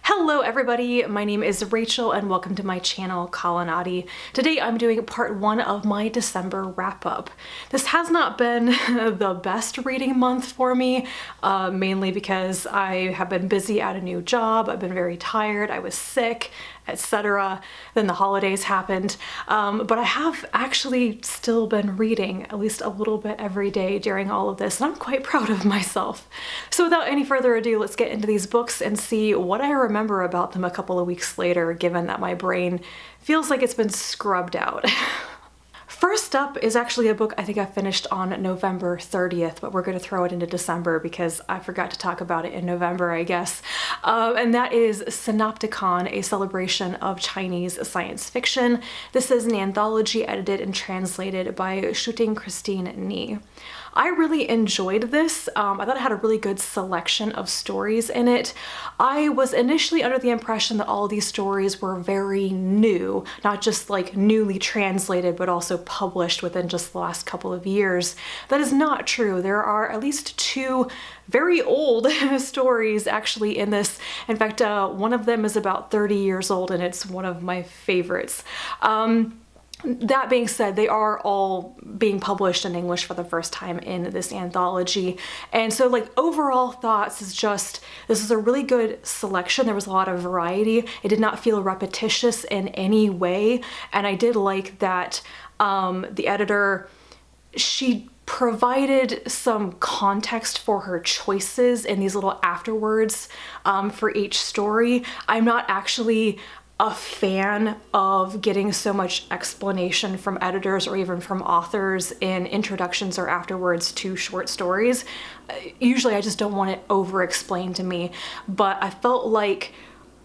Hello everybody, my name is Rachel and welcome to my channel Kalanati. Today I'm doing part 1 of my December wrap-up. This has not been the best reading month for me, mainly because I have been busy at a new job, I've been very tired, I was sick, etc. Then the holidays happened, but I have actually still been reading at least a little bit every day during all of this, and I'm quite proud of myself. So without any further ado, let's get into these books and see what I remember about them a couple of weeks later, given that my brain feels like it's been scrubbed out. First up is actually a book I think I finished on November 30th, but we're going to throw it into December because I forgot to talk about it in November, I guess. And that is Sinopticon, a celebration of Chinese science fiction. This is an anthology edited and translated by Xueting Christine Ni. I really enjoyed this. I thought it had a really good selection of stories in it. I was initially under the impression that all these stories were very new, not just like newly translated, but also published within just the last couple of years. That is not true. There are at least 2 very old stories actually in this. In fact, one of them is about 30 years old and it's one of my favorites. That being said, they are all being published in English for the first time in this anthology. And so like overall thoughts is just, this is a really good selection. There was a lot of variety. It did not feel repetitious in any way. And I did like that the editor, she provided some context for her choices in these little afterwords for each story. I'm not actually a fan of getting so much explanation from editors or even from authors in introductions or afterwards to short stories. Usually I just don't want it over-explained to me, but I felt like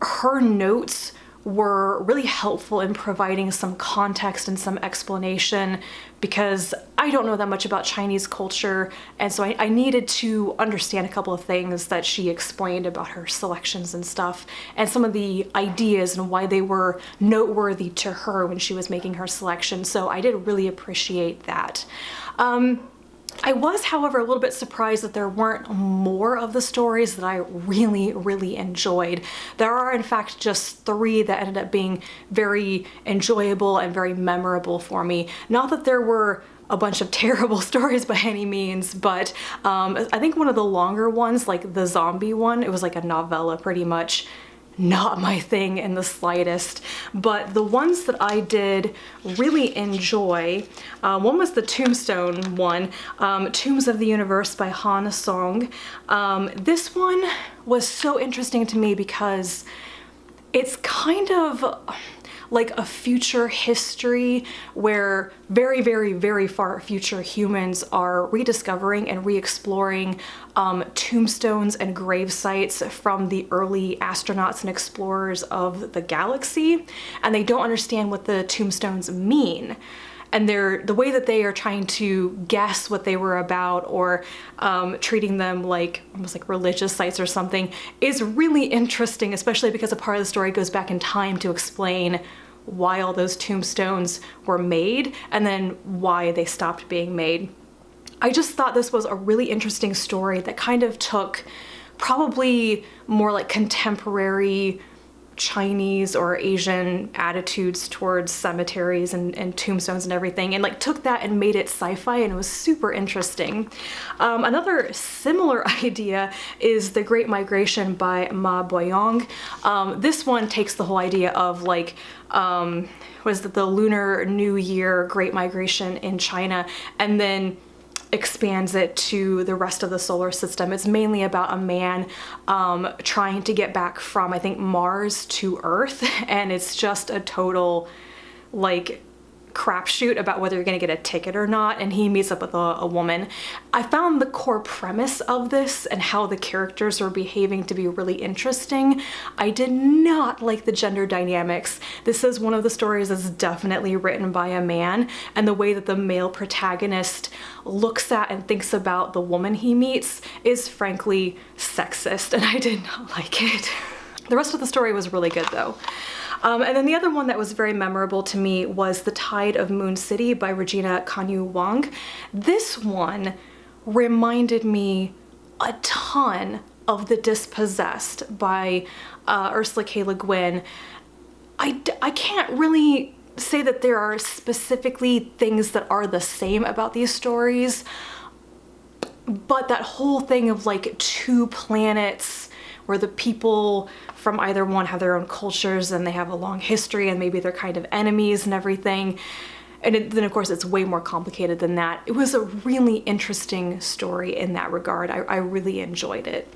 her notes were really helpful in providing some context and some explanation because I don't know that much about Chinese culture, and so I needed to understand a couple of things that she explained about her selections and stuff, and some of the ideas and why they were noteworthy to her when she was making her selection, so I did really appreciate that. I was, however, a little bit surprised that there weren't more of the stories that I really enjoyed. There are, in fact, just 3 that ended up being very enjoyable and very memorable for me. Not that there were a bunch of terrible stories by any means, but I think one of the longer ones, like the zombie one, it was like a novella pretty much. Not my thing in the slightest, but the ones that I did really enjoy, one was the Tombstone one, Tombs of the Universe by Han Song. This one was so interesting to me because it's kind of like a future history where very far future humans are rediscovering and re-exploring tombstones and grave sites from the early astronauts and explorers of the galaxy, and they don't understand what the tombstones mean. And the way that they are trying to guess what they were about or treating them like almost like religious sites or something is really interesting, especially because a part of the story goes back in time to explain why all those tombstones were made and then why they stopped being made. I just thought this was a really interesting story that kind of took probably more like contemporary Chinese or Asian attitudes towards cemeteries and tombstones and everything, and like took that and made it sci-fi, and it was super interesting. Another similar idea is The Great Migration by Boyong. This one takes the whole idea of like was the Lunar New Year Great Migration in China, and then expands it to the rest of the solar system. It's mainly about a man trying to get back from, I think, Mars to Earth, and it's just a total like crapshoot about whether you're gonna get a ticket or not, and he meets up with a woman. I found the core premise of this and how the characters are behaving to be really interesting. I did not like the gender dynamics. This is one of the stories that's definitely written by a man, and the way that the male protagonist looks at and thinks about the woman he meets is frankly sexist, and I did not like it. The rest of the story was really good though. And then the other one that was very memorable to me was The Tide of Moon City by Regina Wang. This one reminded me a ton of the Dispossessed by Ursula K. Le Guin, I can't really say that there are specifically things that are the same about these stories, but that whole thing of like two planets where the people from either one have their own cultures and they have a long history and maybe they're kind of enemies and everything. And then of course it's way more complicated than that. It was a really interesting story in that regard. I really enjoyed it.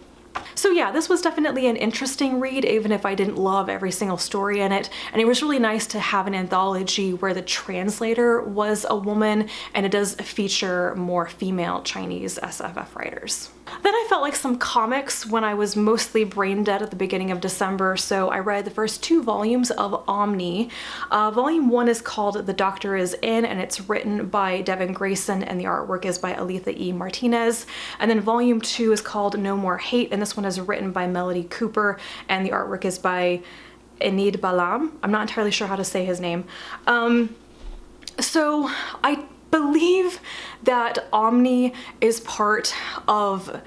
So yeah, this was definitely an interesting read, even if I didn't love every single story in it. And it was really nice to have an anthology where the translator was a woman, and it does feature more female Chinese SFF writers. Then I felt like some comics when I was mostly brain dead at the beginning of December, so I read the first 2 volumes of Omni. Volume 1 is called The Doctor Is In, and it's written by Devin Grayson, and the artwork is by Alitha E. Martinez. And then Volume 2 is called No More Hate, and this one is written by Melody Cooper, and the artwork is by Enid Balam. I'm not entirely sure how to say his name. So I believe that Omni is part of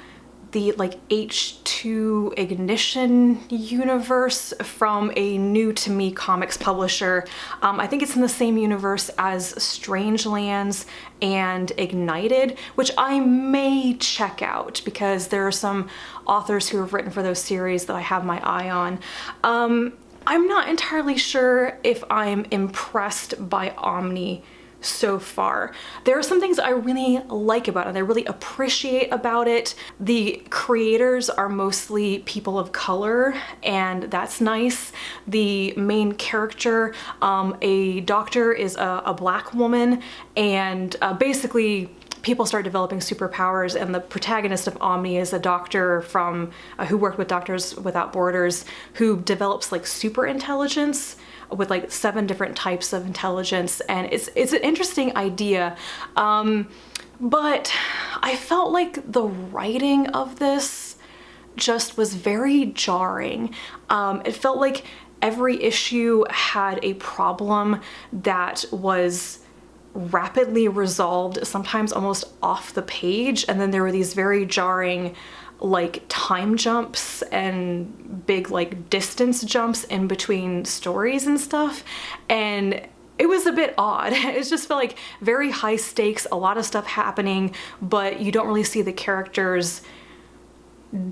the like H2 Ignition universe from a new to me comics publisher. I think it's in the same universe as Strangelands and Ignited, which I may check out because there are some authors who have written for those series that I have my eye on. I'm not entirely sure if I'm impressed by Omni so far. There are some things I really like about it, I really appreciate about it. The creators are mostly people of color, and that's nice. The main character, a doctor, is a black woman, and basically people start developing superpowers, and the protagonist of Omni is a doctor from who worked with Doctors Without Borders, who develops like super intelligence with like 7 different types of intelligence, and it's an interesting idea. But I felt like the writing of this just was very jarring. It felt like every issue had a problem that was rapidly resolved, sometimes almost off the page, and then there were these very jarring like time jumps and big like distance jumps in between stories and stuff, and it was a bit odd. It just felt like very high stakes, a lot of stuff happening, but you don't really see the characters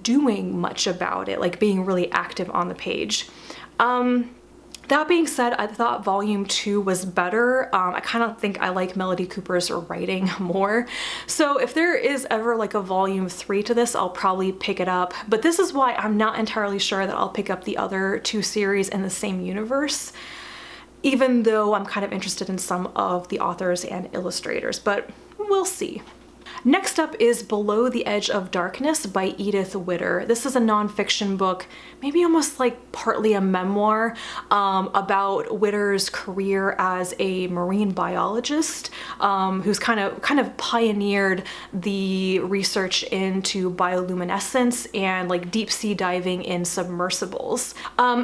doing much about it, like being really active on the page. That being said, I thought volume 2 was better. I kind of think I like Melody Cooper's writing more. So if there is ever like a volume 3 to this, I'll probably pick it up. But this is why I'm not entirely sure that I'll pick up the other 2 series in the same universe, even though I'm kind of interested in some of the authors and illustrators, but we'll see. Next up is Below the Edge of Darkness by Edith Widder. This is a nonfiction book, maybe almost like partly a memoir, about Widder's career as a marine biologist, who's kind of pioneered the research into bioluminescence and like deep sea diving in submersibles.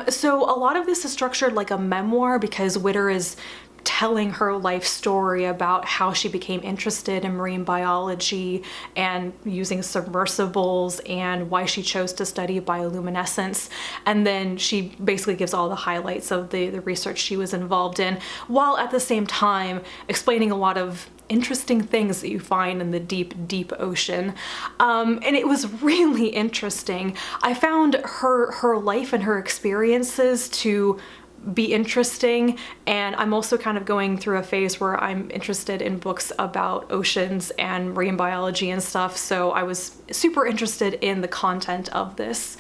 So a lot of this is structured like a memoir because Widder is telling her life story about how she became interested in marine biology and using submersibles and why she chose to study bioluminescence. And then she basically gives all the highlights of the research she was involved in, while at the same time explaining a lot of interesting things that you find in the deep, deep ocean. And it was really interesting. I found her life and her experiences to be interesting, and I'm also kind of going through a phase where I'm interested in books about oceans and marine biology and stuff, so I was super interested in the content of this.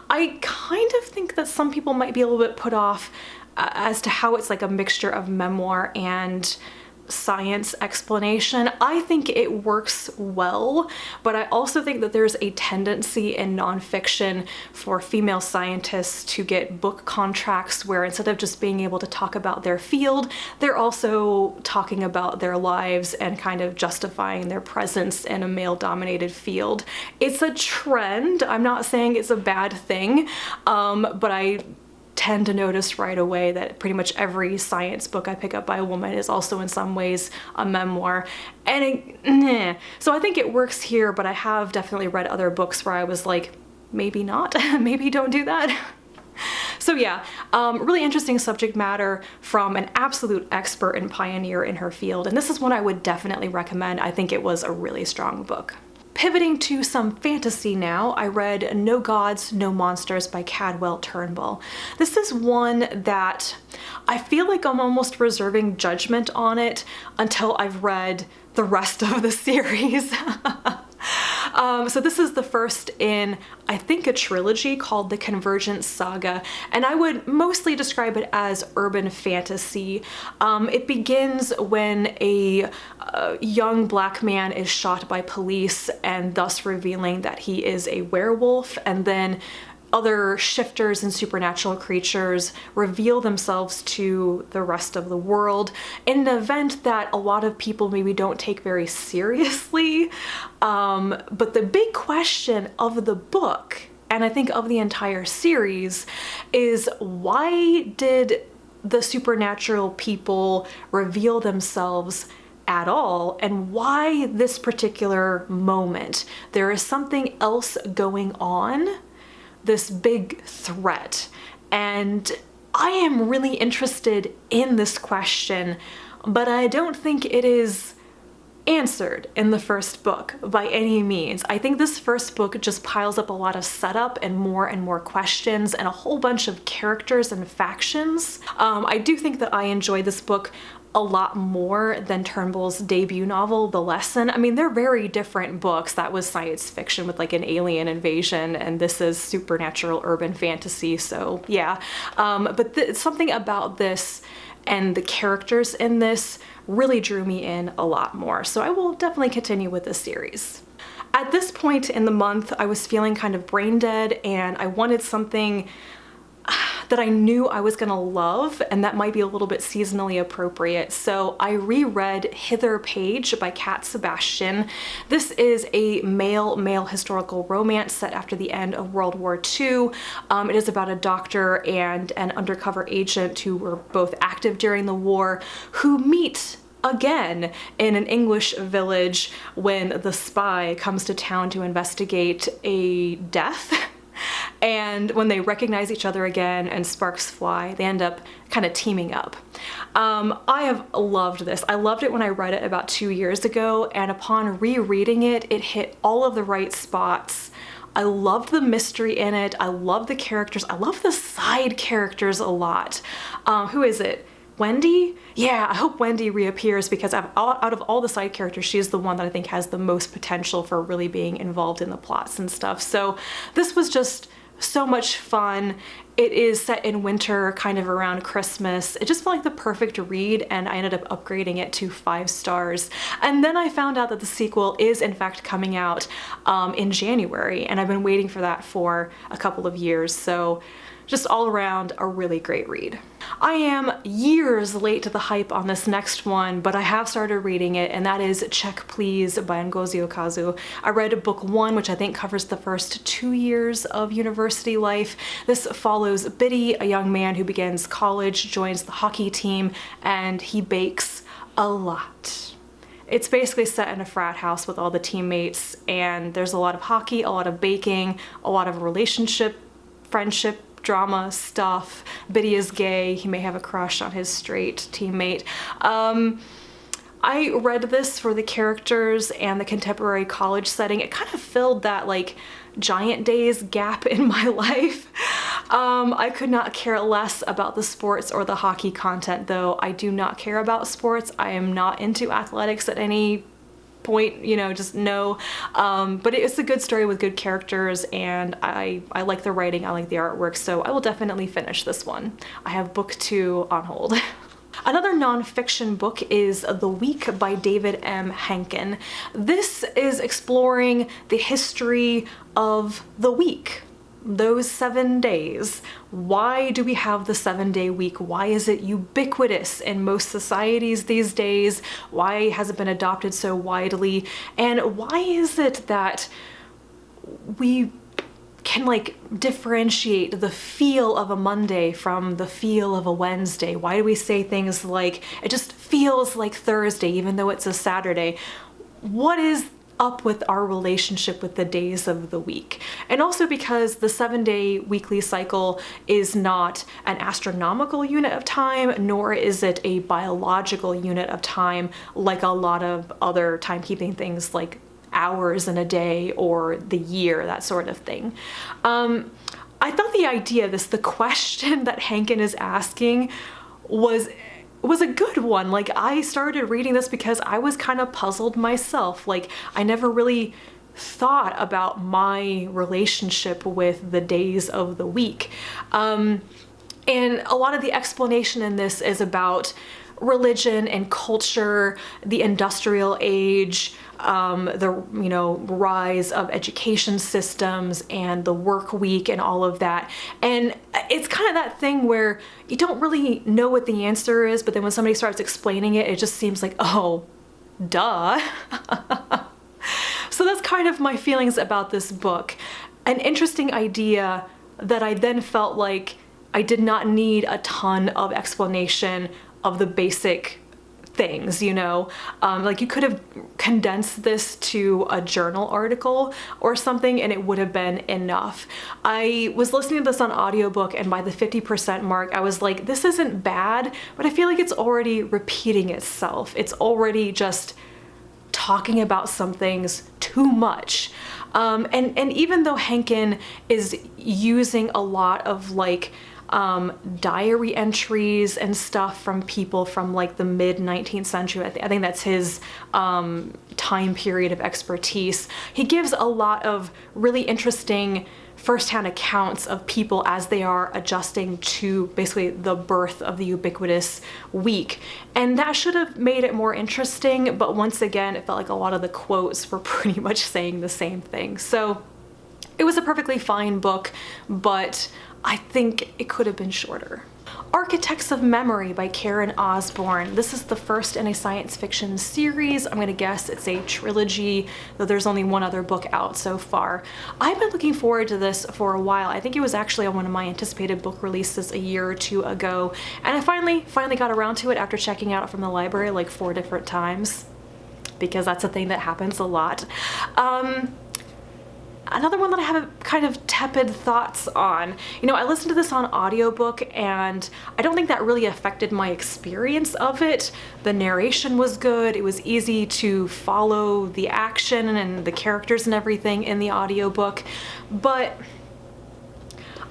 I kind of think that some people might be a little bit put off as to how it's like a mixture of memoir and science explanation. I think it works well, but I also think that there's a tendency in nonfiction for female scientists to get book contracts where instead of just being able to talk about their field, they're also talking about their lives and kind of justifying their presence in a male-dominated field. It's a trend. I'm not saying it's a bad thing, but I tend to notice right away that pretty much every science book I pick up by a woman is also in some ways a memoir. And so I think it works here, but I have definitely read other books where I was like, maybe not. Maybe don't do that. So yeah, really interesting subject matter from an absolute expert and pioneer in her field, and this is one I would definitely recommend. I think it was a really strong book. Pivoting to some fantasy now, I read No Gods, No Monsters by Cadwell Turnbull. This is one that I feel like I'm almost reserving judgment on it until I've read the rest of the series. So this is the first in, I think, a trilogy called the Convergence Saga, and I would mostly describe it as urban fantasy. It begins when a young black man is shot by police and thus revealing that he is a werewolf, and then other shifters and supernatural creatures reveal themselves to the rest of the world in an event that a lot of people maybe don't take very seriously. But the big question of the book, and I think of the entire series, is why did the supernatural people reveal themselves at all, and why this particular moment? There is something else going on, this big threat, and I am really interested in this question, but I don't think it is answered in the first book by any means. I think this first book just piles up a lot of setup and more questions and a whole bunch of characters and factions. I do think that I enjoyed this book a lot more than Turnbull's debut novel, The Lesson. I mean, they're very different books. That was science fiction with like an alien invasion, and this is supernatural urban fantasy, so yeah. But something about this and the characters in this really drew me in a lot more, so I will definitely continue with this series. At this point in the month, I was feeling kind of brain dead, and I wanted something that I knew I was gonna love and that might be a little bit seasonally appropriate. So I reread Hither Page by Sebastian. This is a male historical romance set after the end of World War II. It is about a doctor and an undercover agent who were both active during the war, who meet again in an English village when the spy comes to town to investigate a death. And when they recognize each other again and sparks fly, they end up kind of teaming up. I have loved this. I loved it when I read it about 2 years ago, and upon rereading it, it hit all of the right spots. I loved the mystery in it. I love the characters. I love the side characters a lot. Who is it? Wendy? Yeah, I hope Wendy reappears, because out of all the side characters, she is the one that I think has the most potential for really being involved in the plots and stuff. So this was just so much fun. It is set in winter, kind of around Christmas. It just felt like the perfect read, and I ended up upgrading it to 5 stars. And then I found out that the sequel is in fact coming out in January, and I've been waiting for that for a couple of years. So just all around a really great read. I am years late to the hype on this next one, but I have started reading it, and that is Check Please by Ngozi Ukazu. I read book 1, which I think covers the first 2 years of university life. This follows Biddy, a young man who begins college, joins the hockey team, and he bakes a lot. It's basically set in a frat house with all the teammates, and there's a lot of hockey, a lot of baking, a lot of relationship, friendship, drama stuff. Biddy is gay. He may have a crush on his straight teammate. I read this for the characters and the contemporary college setting. It kind of filled that like Giant Days gap in my life. I could not care less about the sports or the hockey content, though. I do not care about sports. I am not into athletics at any point, you know, just no. But it's a good story with good characters, and I like the writing, I like the artwork, so I will definitely finish this one. I have book 2 on hold. Another nonfiction book is The Week by David M. Henkin. This is exploring the history of the week, those 7 days. Why do we have the 7-day week? Why is it ubiquitous in most societies these days? Why has it been adopted so widely? And why is it that we can like differentiate the feel of a Monday from the feel of a Wednesday? Why do we say things like, it just feels like Thursday even though it's a Saturday? What is up with our relationship with the days of the week. And also because the 7-day weekly cycle is not an astronomical unit of time, nor is it a biological unit of time like a lot of other timekeeping things like hours in a day or the year, that sort of thing. I thought the idea, the question that Henkin is asking was a good one. Like, I started reading this because I was kind of puzzled myself. Like, I never really thought about my relationship with the days of the week. And a lot of the explanation in this is about religion and culture, the industrial age, the rise of education systems and the work week and all of that. And it's kind of that thing where you don't really know what the answer is, but then when somebody starts explaining it, it just seems like, oh, duh. So that's kind of my feelings about this book. An interesting idea that I then felt like I did not need a ton of explanation of the basic things, like you could have condensed this to a journal article or something and it would have been enough. I was listening to this on audiobook and by the 50% mark, I was like, this isn't bad, but I feel like it's already repeating itself. It's already just talking about some things too much. And even though Henkin is using a lot of like diary entries and stuff from people from like the mid 19th century. I think that's his time period of expertise. He gives a lot of really interesting firsthand accounts of people as they are adjusting to basically the birth of the ubiquitous week. And that should have made it more interesting, but once again, it felt like a lot of the quotes were pretty much saying the same thing. So it was a perfectly fine book, but I think it could have been shorter. Architects of Memory by Karen Osborne. This is the first in a science fiction series. I'm gonna guess it's a trilogy, though there's only one other book out so far. I've been looking forward to this for a while. I think it was actually on one of my anticipated book releases a year or two ago, and I finally got around to it after checking out from the library like 4 different times, because that's a thing that happens a lot. Another one that I have kind of tepid thoughts on. I listened to this on audiobook and I don't think that really affected my experience of it. The narration was good. It was easy to follow the action and the characters and everything in the audiobook. But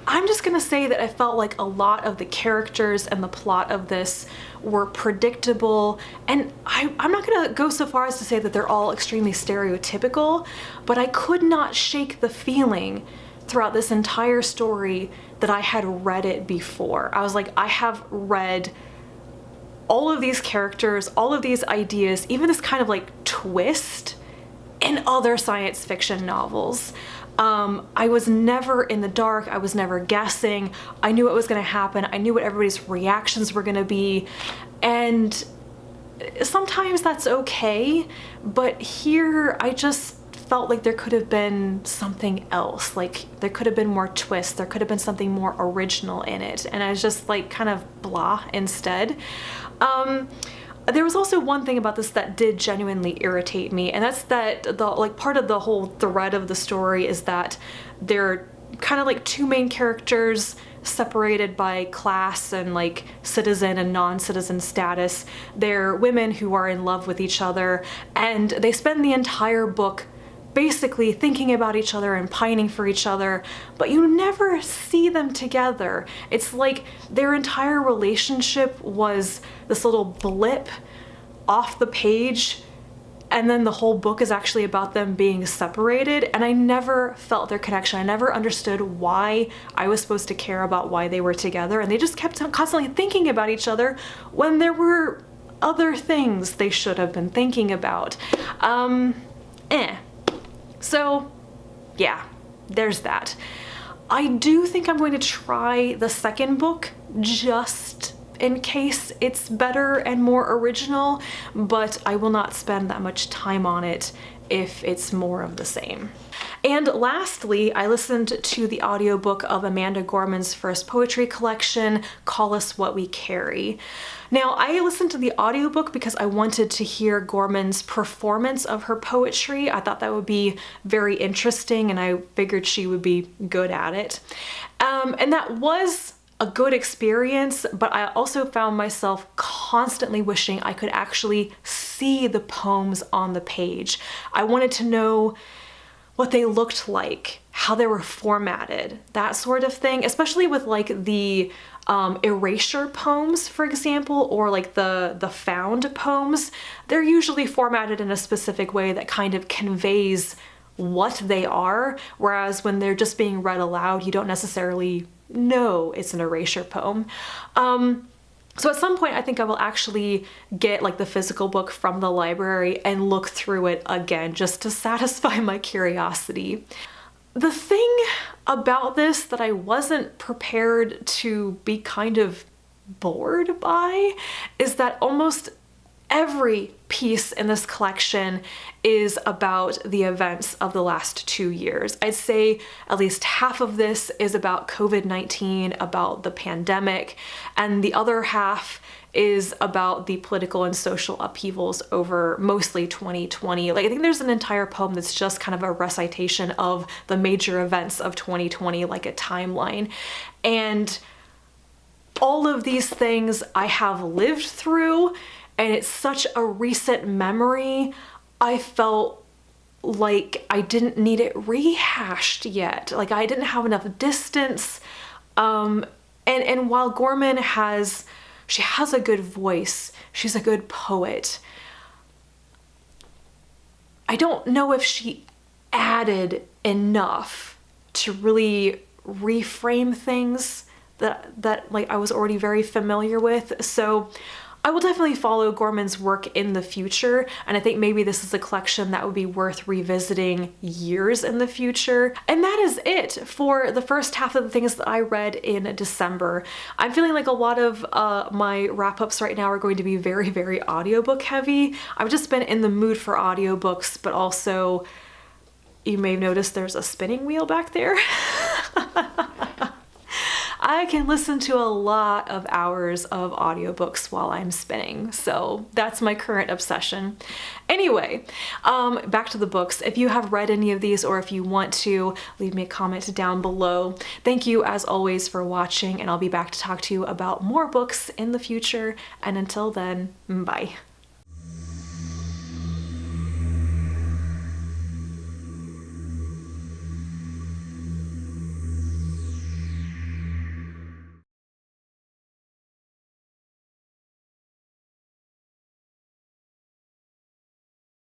I'm just gonna say that I felt like a lot of the characters and the plot of this were predictable, and I'm not gonna go so far as to say that they're all extremely stereotypical, but I could not shake the feeling throughout this entire story that I had read it before. I was like, I have read all of these characters, all of these ideas, even this kind of like twist in other science fiction novels. I was never in the dark. I was never guessing. I knew what was going to happen. I knew what everybody's reactions were going to be. And sometimes that's okay. But here I just felt like there could have been something else. Like there could have been more twists. There could have been something more original in it. And I was just like kind of blah instead. There was also one thing about this that did genuinely irritate me, and that's that part of the whole thread of the story is that they're kind of like 2 main characters separated by class and like citizen and non-citizen status. They're women who are in love with each other, and they spend the entire book basically thinking about each other and pining for each other, but you never see them together. It's like their entire relationship was this little blip off the page, and then the whole book is actually about them being separated, and I never felt their connection. I never understood why I was supposed to care about why they were together, and they just kept constantly thinking about each other when there were other things they should have been thinking about. So yeah, there's that. I do think I'm going to try the second book just in case it's better and more original, but I will not spend that much time on it if it's more of the same. And lastly, I listened to the audiobook of Amanda Gorman's first poetry collection, Call Us What We Carry. Now, I listened to the audiobook because I wanted to hear Gorman's performance of her poetry. I thought that would be very interesting, and I figured she would be good at it. And that was a good experience, but I also found myself constantly wishing I could actually see the poems on the page. I wanted to know what they looked like, how they were formatted, that sort of thing, especially with like the erasure poems, for example, or like the found poems. They're usually formatted in a specific way that kind of conveys what they are, whereas when they're just being read aloud, you don't necessarily know it's an erasure poem. So at some point I think I will actually get like the physical book from the library and look through it again just to satisfy my curiosity. The thing about this that I wasn't prepared to be kind of bored by is that almost every piece in this collection is about the events of the last 2 years. I'd say at least half of this is about COVID-19, about the pandemic, and the other half is about the political and social upheavals over mostly 2020. Like, I think there's an entire poem that's just kind of a recitation of the major events of 2020, like a timeline. And all of these things I have lived through, and it's such a recent memory, I felt like I didn't need it rehashed yet. Like, I didn't have enough distance. And while Gorman has a good voice, she's a good poet, I don't know if she added enough to really reframe things that like I was already very familiar with. So I will definitely follow Gorman's work in the future, and I think maybe this is a collection that would be worth revisiting years in the future. And that is it for the first half of the things that I read in December. I'm feeling like a lot of my wrap-ups right now are going to be very, very audiobook heavy. I've just been in the mood for audiobooks, but also you may have noticed there's a spinning wheel back there. I can listen to a lot of hours of audiobooks while I'm spinning, so that's my current obsession. Anyway, back to the books. If you have read any of these or if you want to, leave me a comment down below. Thank you as always for watching, and I'll be back to talk to you about more books in the future, and until then, bye.